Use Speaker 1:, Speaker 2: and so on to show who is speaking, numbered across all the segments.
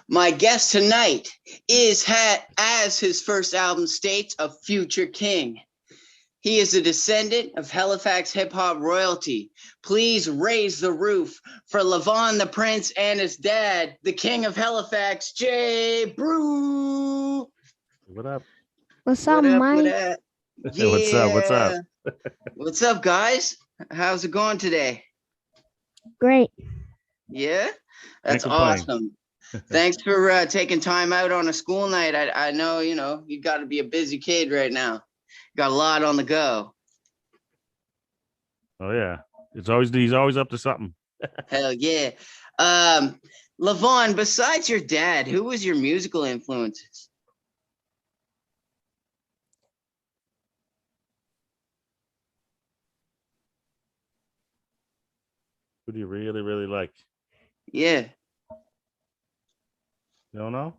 Speaker 1: My guest tonight is, as his first album states, a future king. He is a descendant of Halifax hip-hop royalty. Please raise the roof for Levon the Prince and his dad, the king of Halifax, J-Bru.
Speaker 2: What up?
Speaker 3: What's up, Mike?
Speaker 1: What up? Yeah.
Speaker 2: What's up?
Speaker 1: What's up, guys? How's it going today?
Speaker 3: Great.
Speaker 1: Yeah? That's awesome. Thanks for taking time out on a school night. I know, you got to be a busy kid right now. Got a lot on the go.
Speaker 2: Oh yeah, he's always up to something.
Speaker 1: Hell yeah. Levon, besides your dad, who was your musical influences?
Speaker 2: Who do you really like?
Speaker 1: Yeah.
Speaker 2: You don't know?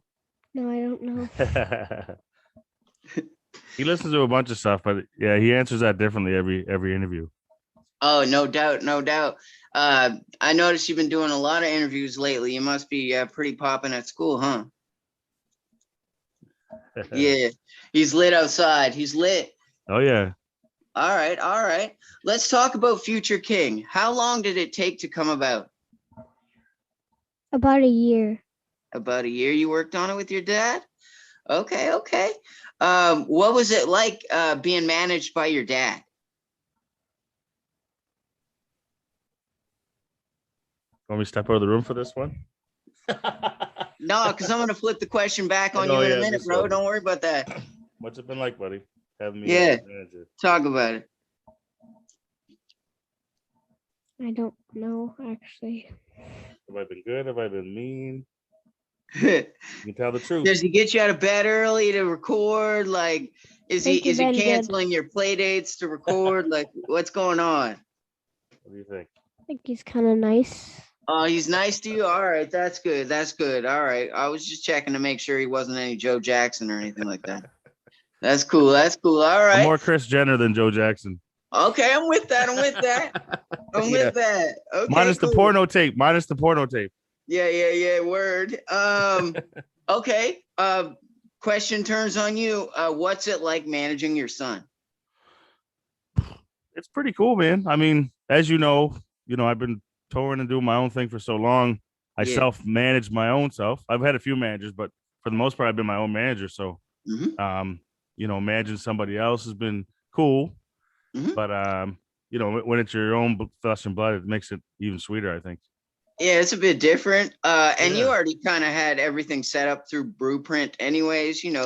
Speaker 3: No, I don't know.
Speaker 2: He listens to a bunch of stuff, but yeah, he answers that differently every interview.
Speaker 1: Oh, no doubt, no doubt. I noticed you've been doing a lot of interviews lately. You must be pretty popping at school, huh? Yeah, he's lit outside. He's lit.
Speaker 2: Oh yeah.
Speaker 1: All right. Let's talk about Future King. How long did it take to come about?
Speaker 3: About a year.
Speaker 1: About a year you worked on it with your dad? Okay. What was it like being managed by your dad?
Speaker 2: Want me to step out of the room for this one?
Speaker 1: No, because I'm going to flip the question back on you in a minute, bro.
Speaker 2: One.
Speaker 1: Don't worry about that.
Speaker 2: What's it been like, buddy? Having me
Speaker 1: manager. Talk about it.
Speaker 3: I don't know, actually.
Speaker 2: Have I been good? Have I been mean? You can tell the truth.
Speaker 1: Does he get you out of bed early to record? Like, is he canceling your play dates to record? Like, what's going on?
Speaker 2: What do you think?
Speaker 3: I think he's kind of nice.
Speaker 1: Oh, he's nice to you? All right, that's good. All right. I was just checking to make sure he wasn't any Joe Jackson or anything like that. That's cool. All right.
Speaker 2: I'm more Chris Jenner than Joe Jackson.
Speaker 1: Okay, I'm with that. I'm with that. Okay,
Speaker 2: minus the porno tape.
Speaker 1: Yeah. Word. Okay. Question turns on you. What's it like managing your son?
Speaker 2: It's pretty cool, man. I mean, as you know, I've been touring and doing my own thing for so long. I self-manage my own self. I've had a few managers, but for the most part, I've been my own manager. So, managing somebody else has been cool. Mm-hmm. But when it's your own flesh and blood, it makes it even sweeter, I think.
Speaker 1: Yeah, it's a bit different. And you already kind of had everything set up through Blueprint anyways, things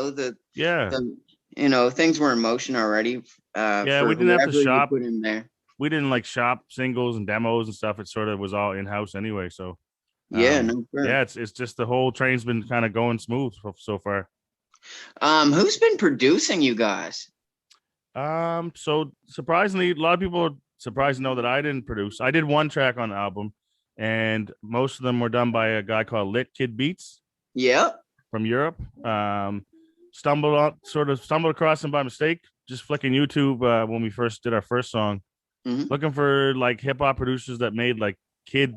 Speaker 1: were in motion already.
Speaker 2: We didn't have to shop. Put in there. We didn't shop singles and demos and stuff. It sort of was all in-house anyway. So it's just the whole train's been kind of going smooth so far.
Speaker 1: Who's been producing you guys?
Speaker 2: So surprisingly, a lot of people are surprised to know that I didn't produce. I did one track on the album, and most of them were done by a guy called Lit Kid Beats.
Speaker 1: Yeah.
Speaker 2: From Europe. Stumbled across him by mistake, just flicking YouTube when we first did our first song, looking for hip hop producers that made kid,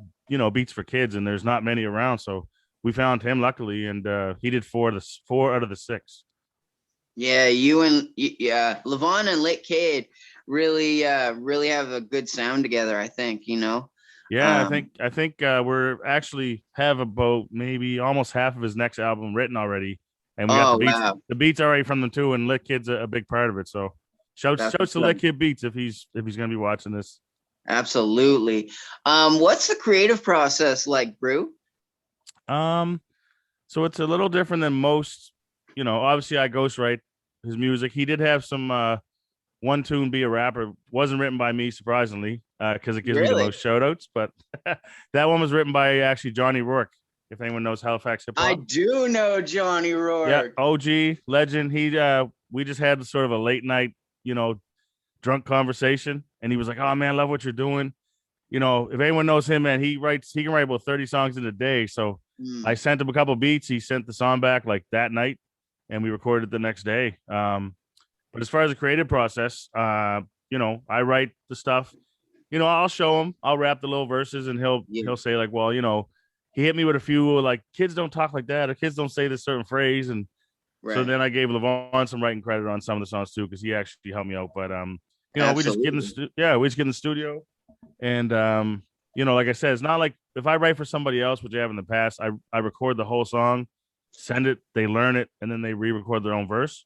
Speaker 2: beats for kids, and there's not many around. So we found him luckily, and he did four out of the 6.
Speaker 1: Yeah, Levon and Lit Kid really have a good sound together, I think,
Speaker 2: Yeah, I think we're actually have about maybe almost half of his next album written already, and we got the beats already from them too, and Lit Kid's a big part of it. So shouts to Lit Kid Beats if he's gonna be watching this.
Speaker 1: Absolutely. What's the creative process like, Bru?
Speaker 2: So it's a little different than most. Obviously I ghostwrite his music. He did have some One Tune Be a Rapper. Wasn't written by me, surprisingly, because it gives me the most shout outs. But that one was written by actually Johnny Rourke, if anyone knows Halifax hip hop.
Speaker 1: I do know Johnny Rourke.
Speaker 2: Yeah, OG legend. We just had sort of a late night, drunk conversation, and he was like, "Oh man, I love what you're doing." If anyone knows him, man, he can write about 30 songs in a day. So I sent him a couple beats. He sent the song back that night, and we recorded it the next day. But as far as the creative process, I write the stuff. I'll show him. I'll rap the little verses, and he'll say well, he hit me with a few like kids don't talk like that or kids don't say this certain phrase. And so then I gave Levon some writing credit on some of the songs too, because he actually helped me out. But we just get in we just get in the studio and like I said, it's not like if I write for somebody else, which I have in the past, I record the whole song, send it, they learn it, and then they re-record their own verse.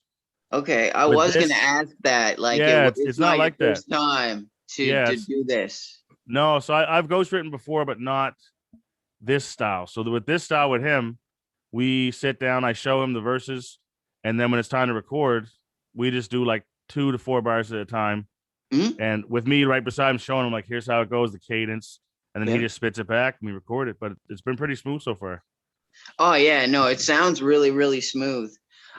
Speaker 1: Okay, I was gonna ask that. Like,
Speaker 2: it's not like that.
Speaker 1: First time to do this.
Speaker 2: No, so I've ghostwritten before, but not this style. So with this style with him, we sit down, I show him the verses, and then when it's time to record, we just do like 2 to 4 bars at a time.
Speaker 1: Mm-hmm.
Speaker 2: And with me right beside him, showing him like, here's how it goes, the cadence, and then he just spits it back and we record it. But it's been pretty smooth so far.
Speaker 1: Oh yeah, no, it sounds really, really smooth.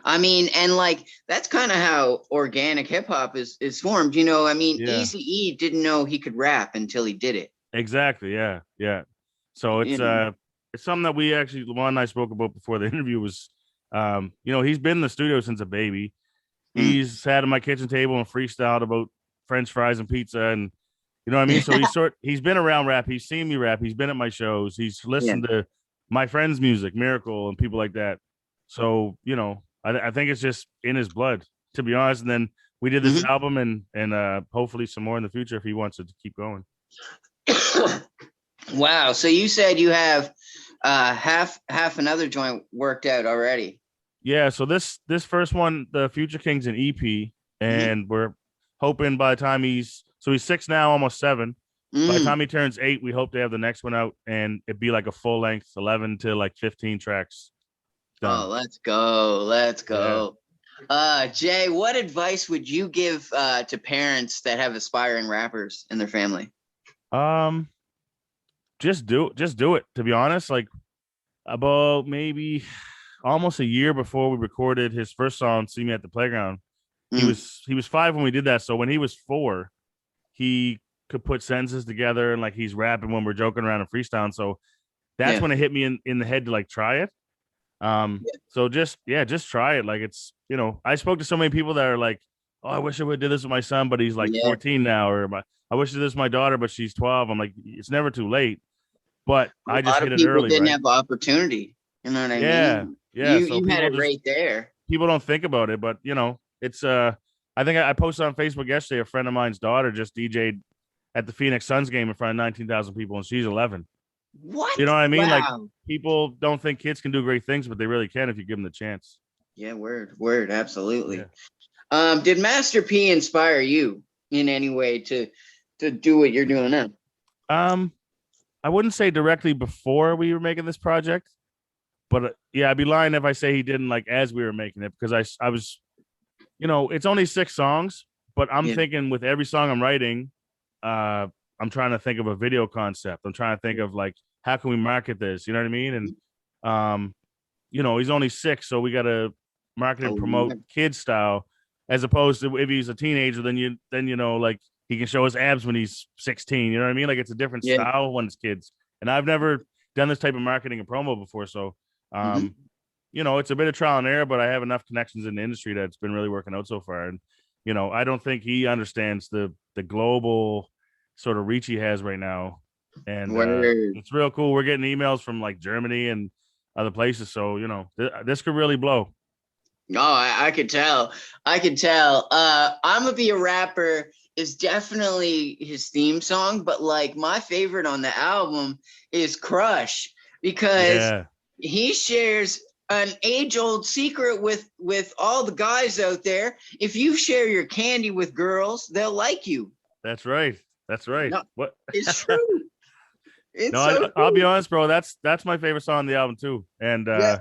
Speaker 1: I mean, and like that's kind of how organic hip hop is formed. I mean, Eazy-E didn't know he could rap until he did it.
Speaker 2: Exactly. Yeah. So it's something that we actually, Levon and I spoke about before the interview was, he's been in the studio since a baby. He's sat at my kitchen table and freestyled about French fries and pizza, and you know what I mean. So he's been around rap. He's seen me rap. He's been at my shows. He's listened to my friends' music, Miracle, and people like that. So I think it's just in his blood, to be honest. And then we did this album, and hopefully some more in the future if he wants it to keep going.
Speaker 1: Wow. So you said you have half another joint worked out already.
Speaker 2: Yeah. So this first one, the Future King's an EP, and we're hoping by the time he's 6 now, almost 7. By the time he turns 8, we hope to have the next one out, and it'd be like a full length 11 to like 15 tracks. Done.
Speaker 1: Oh, let's go. Yeah. Jay, what advice would you give to parents that have aspiring rappers in their family?
Speaker 2: Just do it. To be honest, like about maybe almost a year before we recorded his first song, "See Me at the Playground," he was 5 when we did that. So when he was 4, he could put sentences together and like he's rapping when we're joking around and freestyling. So that's when it hit me in the head to like try it. So just try it. Like it's I spoke to so many people that are like, oh, I wish I would have did this with my son, but he's like 14 now, or I wish I did this with my daughter, but she's 12. I'm like, it's never too late. But I just hit it early.
Speaker 1: People didn't have opportunity. You know what I mean?
Speaker 2: Yeah.
Speaker 1: You had it right there.
Speaker 2: People don't think about it, but it's I think I posted on Facebook yesterday. A friend of mine's daughter just DJ'd at the Phoenix Suns game in front of 19,000 people, and she's 11.
Speaker 1: What?
Speaker 2: You know what I mean?
Speaker 1: Wow.
Speaker 2: Like people don't think kids can do great things, but they really can if you give them the chance.
Speaker 1: Yeah, word, absolutely. Yeah. Did Master P inspire you in any way to do what you're doing now?
Speaker 2: I wouldn't say directly before we were making this project, but I'd be lying if I say he didn't like as we were making it, because I was, it's only 6 songs, but I'm thinking with every song I'm writing, I'm trying to think of a video concept. I'm trying to think of like, how can we market this? You know what I mean? And, he's only 6, so we got to market and promote kid style, as opposed to if he's a teenager, then like he can show his abs when he's 16. You know what I mean? Like it's a different style when it's kids. And I've never done this type of marketing and promo before. So, it's a bit of trial and error, but I have enough connections in the industry that it's been really working out so far. And, I don't think he understands the global sort of reach he has right now. And it's real cool. We're getting emails from like Germany and other places. So, this could really blow.
Speaker 1: Oh, I could tell. I'm Gonna Be a Rapper is definitely his theme song, but like my favorite on the album is Crush, because he shares an age-old secret with all the guys out there. If you share your candy with girls, they'll like you.
Speaker 2: That's right. No, what?
Speaker 1: It's true.
Speaker 2: I'll be honest, bro. That's my favorite song on the album too. And I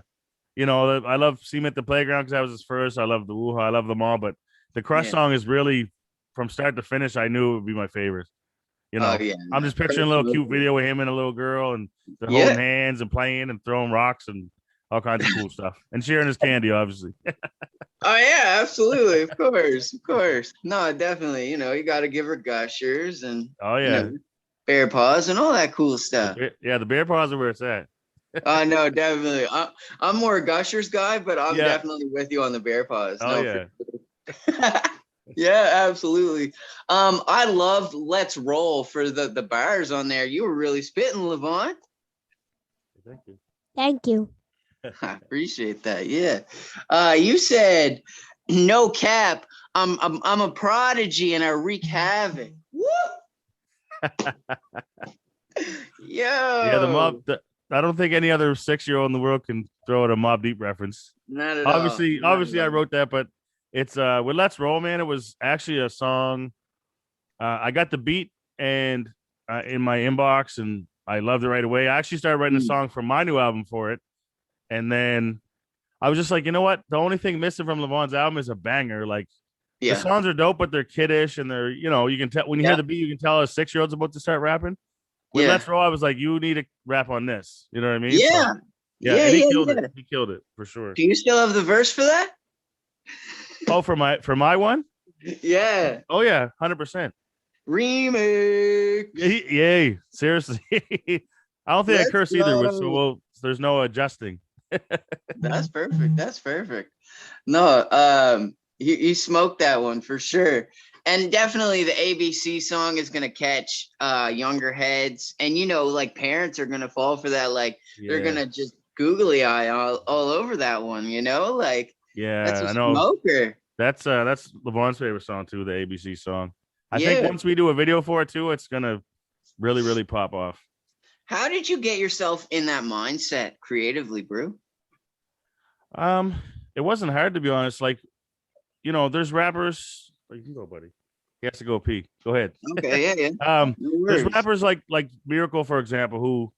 Speaker 2: love "See Me at the Playground" because that was his first. I love the Wuha. I love them all, but the Crush song is really, from start to finish, I knew it would be my favorite. I'm just picturing a little cute video with him and a little girl, and they're holding hands and playing and throwing rocks and all kinds of cool stuff, and sharing his candy, obviously.
Speaker 1: Oh yeah, absolutely, of course. No, definitely. You got to give her gushers and bear paws and all that cool stuff.
Speaker 2: Yeah, the bear paws are where it's at.
Speaker 1: No, definitely. I'm more a gushers guy, but I'm definitely with you on the bear paws. Yeah, absolutely. I loved "Let's Roll" for the bars on there. You were really spitting, Levon.
Speaker 2: Thank you.
Speaker 3: Thank you.
Speaker 1: I appreciate that. Yeah. You said no cap. I'm a prodigy and I wreak havoc. Woo!
Speaker 2: Yeah, the
Speaker 1: Yo.
Speaker 2: mob. I don't think any other 6-year-old in the world can throw out a Mob Deep reference.
Speaker 1: Not at all.
Speaker 2: Obviously,
Speaker 1: Not
Speaker 2: obviously,
Speaker 1: at
Speaker 2: I
Speaker 1: all.
Speaker 2: wrote that, but it's with Let's Roll, man. It was actually a song. I got the beat and in my inbox, and I loved it right away. I actually started writing a song for my new album for it, and then I was just like, you know what? The only thing missing from Levon's album is a banger. Like the
Speaker 1: Yeah.
Speaker 2: songs are dope, but they're kiddish, and they're you can tell when you hear the beat, you can tell a 6-year-old's about to start rapping. With
Speaker 1: Yeah.
Speaker 2: Let's Roll, I was like, you need to rap on this. You know what I mean?
Speaker 1: Yeah.
Speaker 2: So, yeah, and he killed it. He killed it for sure.
Speaker 1: Do you still have the verse for that?
Speaker 2: Oh, for my one?
Speaker 1: Yeah.
Speaker 2: Oh yeah, 100%.
Speaker 1: Remix.
Speaker 2: Yay! Seriously, I don't think I
Speaker 1: Let's
Speaker 2: curse either.
Speaker 1: go.
Speaker 2: There's no adjusting.
Speaker 1: That's perfect. That's perfect. No, you smoked that one for sure. And definitely the ABC song is gonna catch younger heads. And like parents are gonna fall for that. Like they're gonna just googly eye all over that one, Like that's a
Speaker 2: I know.
Speaker 1: smoker.
Speaker 2: That's Levon's favorite song too, the ABC song. I think once we do a video for it too, it's gonna really, really pop off.
Speaker 1: How did you get yourself in that mindset creatively, Brew?
Speaker 2: It wasn't hard to be honest. Like, there's rappers. You can go, buddy. He has to go pee. Go ahead.
Speaker 1: Okay, yeah. No
Speaker 2: There's
Speaker 1: worries.
Speaker 2: rappers like Miracle, for example, who,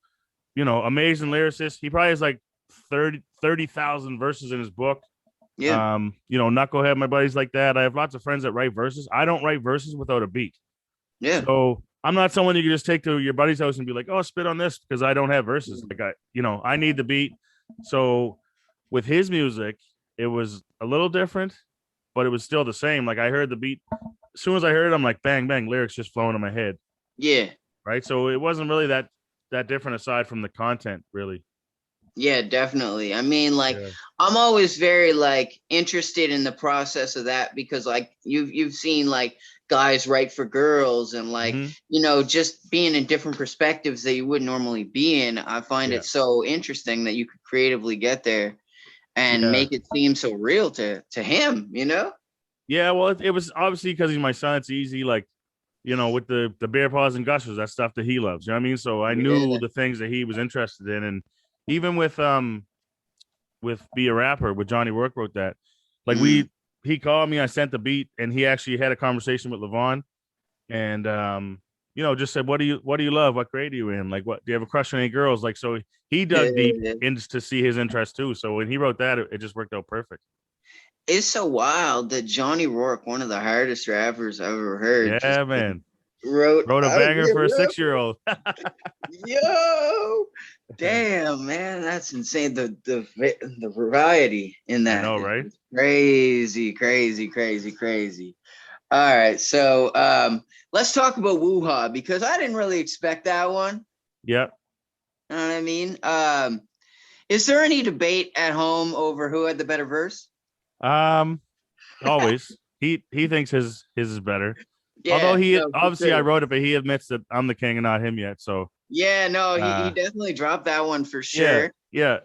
Speaker 2: amazing lyricist. He probably has like 30,000 verses in his book.
Speaker 1: Yeah.
Speaker 2: Knucklehead, my buddies like that. I have lots of friends that write verses. I don't write verses without a beat.
Speaker 1: Yeah.
Speaker 2: So I'm not someone you can just take to your buddy's house and be like, oh, spit on this, because I don't have verses. Like I need the beat. So with his music, it was a little different, but it was still the same. Like I heard the beat. As soon as I heard it, I'm like, bang, bang, lyrics just flowing in my head.
Speaker 1: Yeah.
Speaker 2: Right. So it wasn't really that different aside from the content, really.
Speaker 1: Yeah, definitely. I mean,
Speaker 2: Yeah.
Speaker 1: I'm always very interested in the process of that because you've seen guys write for girls and just being in different perspectives that you wouldn't normally be in. I find it so interesting that you could creatively get there and make it seem so real to him,
Speaker 2: Yeah, well, it was obviously because he's my son. It's easy, with the bear paws and gushers, that stuff that he loves. You know what I mean? So I knew the things that he was interested in, and even with Be a Rapper, with Johnny Work wrote that. He called me, I sent the beat, and he actually had a conversation with Levon, and just said, what do you love? What grade are you in? Like, what do you have a crush on any girls? Like, so he dug deep into to see his interest too. So when he wrote that, it just worked out perfect.
Speaker 1: It's so wild that Johnny Rourke, one of the hardest rappers I've ever heard,
Speaker 2: Yeah, man.
Speaker 1: wrote
Speaker 2: a banger for a 6-year-old.
Speaker 1: Yo, damn, man, that's insane. The variety in that.
Speaker 2: I know, right?
Speaker 1: Crazy. All right, so let's talk about Woo-Ha because I didn't really expect that one.
Speaker 2: Yep.
Speaker 1: You know what I mean? Is there any debate at home over who had the better verse?
Speaker 2: Always. He thinks his is better.
Speaker 1: Yeah,
Speaker 2: although obviously I wrote it, but he admits that I'm the king and not him yet. So
Speaker 1: yeah, no, he definitely dropped that one for sure.
Speaker 2: Yeah.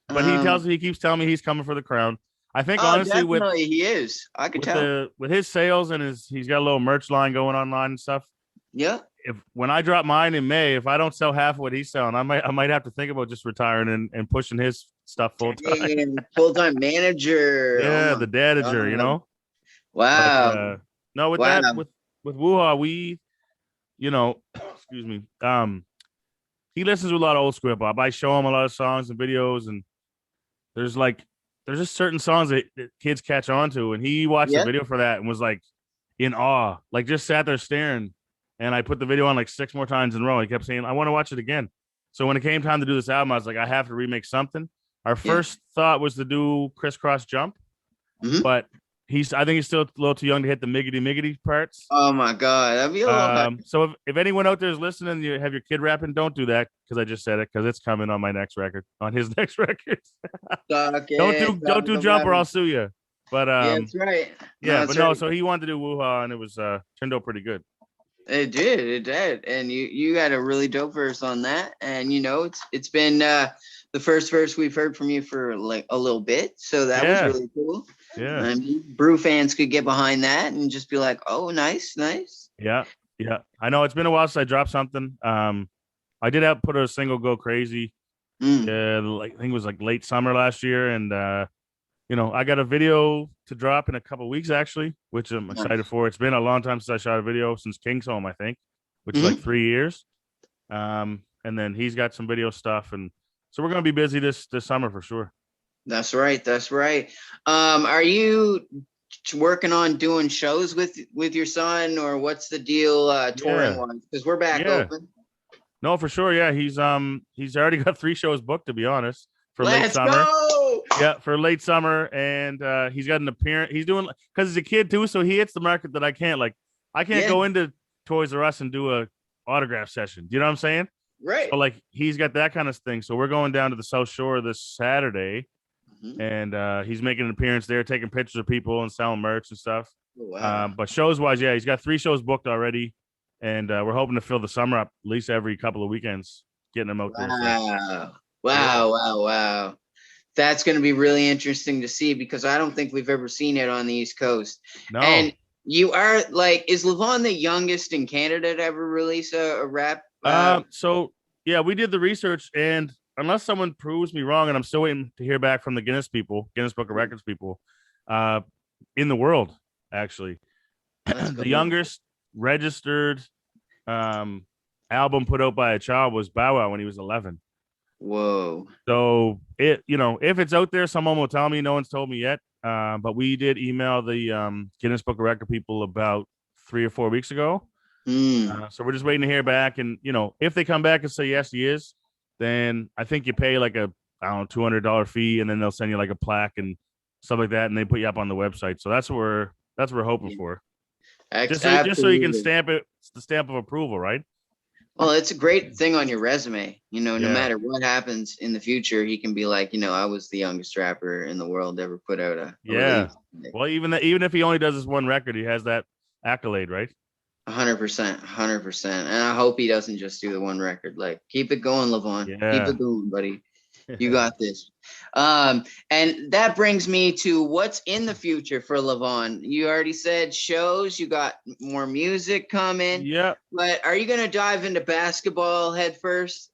Speaker 2: But he keeps telling me he's coming for the crown. I think honestly
Speaker 1: definitely he is. I could tell
Speaker 2: with his sales and he's got a little merch line going online and stuff.
Speaker 1: Yeah.
Speaker 2: When I drop mine in May, if I don't sell half of what he's selling, I might have to think about just retiring and pushing his stuff full time.
Speaker 1: Full-time manager.
Speaker 2: Yeah, the dadager,
Speaker 1: Wow.
Speaker 2: But, no, with that with Woo-Ha, we, excuse me. He listens to a lot of old school hip hop. I show him a lot of songs and videos, and there's just certain songs that kids catch on to, and he watched the video for that and was in awe, just sat there staring. And I put the video on 6 more times in a row. He kept saying, I want to watch it again. So when it came time to do this album, I was like, I have to remake something. Our first thought was to do Crisscross Jump, but I think he's still a little too young to hit the miggity parts.
Speaker 1: Oh my God. That'd be a little
Speaker 2: so if anyone out there is listening, you have your kid rapping, don't do that. Cause I just said it, cause it's coming on his next record. Don't do Jump or I'll sue you. But
Speaker 1: that's right.
Speaker 2: Yeah, but no, so he wanted to do Woo-Ha and it was turned out pretty good.
Speaker 1: It did, and you got a really dope verse on that, and it's been the first verse we've heard from you for like a little bit, so that was
Speaker 2: Yeah.
Speaker 1: really cool.
Speaker 2: Yeah.
Speaker 1: I mean, Brew fans could get behind that and just be like, "Oh, nice."
Speaker 2: Yeah. I know it's been a while since I dropped something. I did have put a single "Go Crazy."
Speaker 1: Mm,
Speaker 2: Yeah, I think it was like late summer last year, and I got a video to drop in a couple weeks actually, which I'm excited for. It's been a long time since I shot a video since King's Home, I think, which is like 3 years. And then he's got some video stuff, and so we're gonna be busy this summer for sure.
Speaker 1: That's right. That's right. Are you working on doing shows with your son, or what's the deal touring wise? Because we're back open.
Speaker 2: No, for sure. Yeah, he's already got 3 shows booked, to be honest, for late
Speaker 1: Let's
Speaker 2: summer.
Speaker 1: go!
Speaker 2: Yeah, for late summer, and he's got an appearance. He's doing because he's a kid too, so he hits the market that I can't. Like, I can't go into Toys R Us and do a autograph session. Do you know what I'm saying?
Speaker 1: Right.
Speaker 2: So like, he's got that kind of thing. So we're going down to the South Shore this Saturday, and he's making an appearance there, taking pictures of people and selling merch and stuff.
Speaker 1: Oh, wow.
Speaker 2: But shows wise, yeah, he's got 3 shows booked already, and we're hoping to fill the summer up at least every couple of weekends, getting them out there.
Speaker 1: Wow. That's going to be really interesting to see, because I don't think we've ever seen it on the East Coast.
Speaker 2: No.
Speaker 1: And you are like, is Levon the youngest in Canada to ever release a rap?
Speaker 2: So yeah, we did the research, and unless someone proves me wrong, and I'm still waiting to hear back from the Guinness Book of Records people, in the world, actually, the youngest registered album put out by a child was Bow Wow when he was 11.
Speaker 1: Whoa.
Speaker 2: So if it's out there, someone will tell me. No one's told me yet. But we did email the Guinness Book of Record people about 3 or 4 weeks ago. So we're just waiting to hear back. And, if they come back and say, yes, he is, then I think you pay like a, $200 fee, and then they'll send you like a plaque and stuff like that. And they put you up on the website. So that's what we're hoping for. Just so you can stamp it. It's the stamp of approval, right?
Speaker 1: Well, it's a great thing on your resume. No matter what happens in the future, he can be like, I was the youngest rapper in the world to ever put out a release.
Speaker 2: Well, even if he only does this one record, he has that accolade, right?
Speaker 1: 100%. And I hope he doesn't just do the one record. Like, keep it going, Levon.
Speaker 2: Yeah.
Speaker 1: Keep it going, buddy. You got this. And that brings me to what's in the future for Levon. You already said shows, you got more music coming.
Speaker 2: Yeah.
Speaker 1: But are you going to dive into basketball head first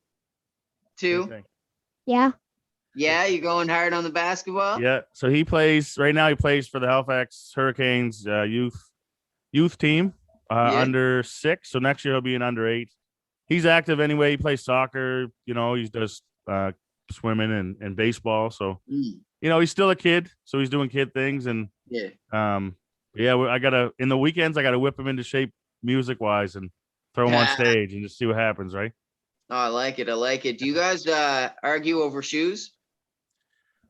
Speaker 1: too?
Speaker 3: Yeah.
Speaker 1: Yeah, you going hard on the basketball?
Speaker 2: Yeah. So he plays for the Halifax Hurricanes youth team, under 6. So next year he'll be an under 8. He's active anyway. He plays soccer. He does swimming and baseball. So he's still a kid, so he's doing kid things. And I gotta, in the weekends, I gotta whip him into shape music wise and throw him on stage and just see what happens, right?
Speaker 1: Oh, I like it. Do you guys argue over shoes?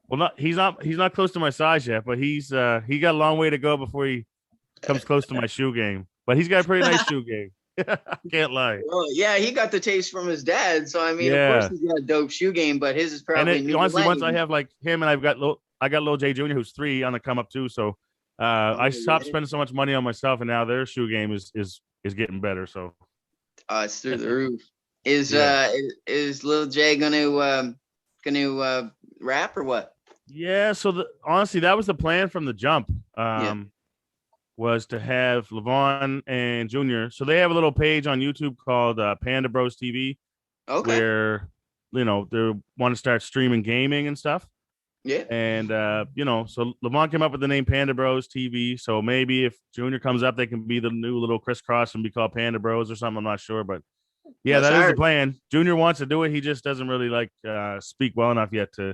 Speaker 2: Well, he's not close to my size yet, but he got a long way to go before he comes close to my shoe game. But he's got a pretty nice shoe game. Can't lie.
Speaker 1: Well, yeah, he got the taste from his dad, so I mean, of course he's got a dope shoe game, but his is probably.
Speaker 2: And honestly, once I have like him, and I got little J Jr. who's 3 on the come up too. So I stopped spending so much money on myself, and now their shoe game is getting better. So
Speaker 1: it's through the roof. Is Lil J gonna rap or what?
Speaker 2: Yeah. So honestly, that was the plan from the jump. Was to have Levon and Junior. So they have a little page on YouTube called Panda Bros TV, where they want to start streaming gaming and stuff.
Speaker 1: Yeah.
Speaker 2: And so Levon came up with the name Panda Bros TV. So maybe if Junior comes up, they can be the new little crisscross and be called Panda Bros or something. I'm not sure, but yeah, that is the plan. Junior wants to do it. He just doesn't really like speak well enough yet to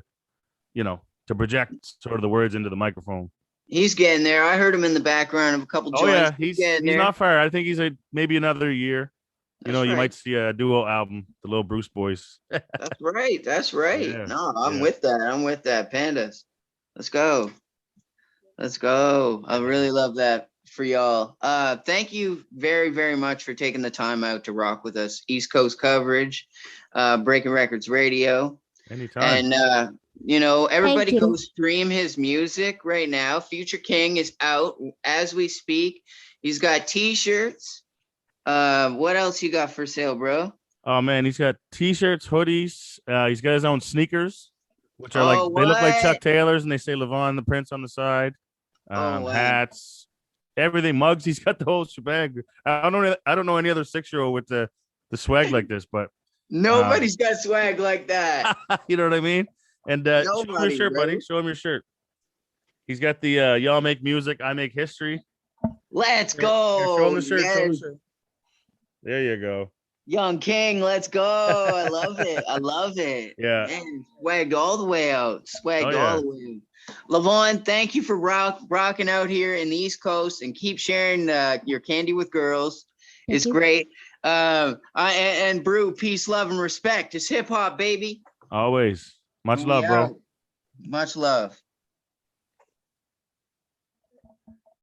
Speaker 2: project sort of the words into the microphone.
Speaker 1: He's getting there. I heard him in the background of a couple joints.
Speaker 2: Oh yeah, he's not far. I think he's maybe another year. You might see a duo album, the Little Bruce Boys.
Speaker 1: That's right.
Speaker 2: Yeah.
Speaker 1: No, I'm with that. Pandas. Let's go. I really love that for y'all. Thank you very, very much for taking the time out to rock with us. East Coast coverage, Breaking Records Radio.
Speaker 2: Anytime.
Speaker 1: And everybody go stream his music right now. Future King is out as we speak. He's got t-shirts. What else you got for sale, bro?
Speaker 2: Oh man, he's got t-shirts, hoodies. He's got his own sneakers, which are like
Speaker 1: Oh,
Speaker 2: they look like
Speaker 1: what?
Speaker 2: Chuck Taylors, and they say Levon the Prince on the side.
Speaker 1: Oh, wow.
Speaker 2: Hats, everything, mugs. He's got the whole shebang. I don't know any other 6-year-old with the swag like this, but
Speaker 1: Nobody's got swag like that.
Speaker 2: you know what I mean. And show him your
Speaker 1: Nobody,
Speaker 2: shirt,
Speaker 1: bro.
Speaker 2: buddy. Show him your shirt. He's got the y'all make music, I make history.
Speaker 1: Let's
Speaker 2: Here,
Speaker 1: go.
Speaker 2: show him the shirt. Show him the
Speaker 1: Yes.
Speaker 2: shirt. There you go.
Speaker 1: Young King, let's go. I love it. I love it.
Speaker 2: Yeah.
Speaker 1: Man, swagged all the way out. Swagged
Speaker 2: Oh, yeah.
Speaker 1: all the way out. Levon, thank you for rocking out here in the East Coast and keep sharing your candy with girls. It's
Speaker 3: you.
Speaker 1: great. And Brew, peace, love, and respect. It's hip hop, baby.
Speaker 2: Always. Much
Speaker 1: We
Speaker 2: love, bro.
Speaker 1: out. Much love.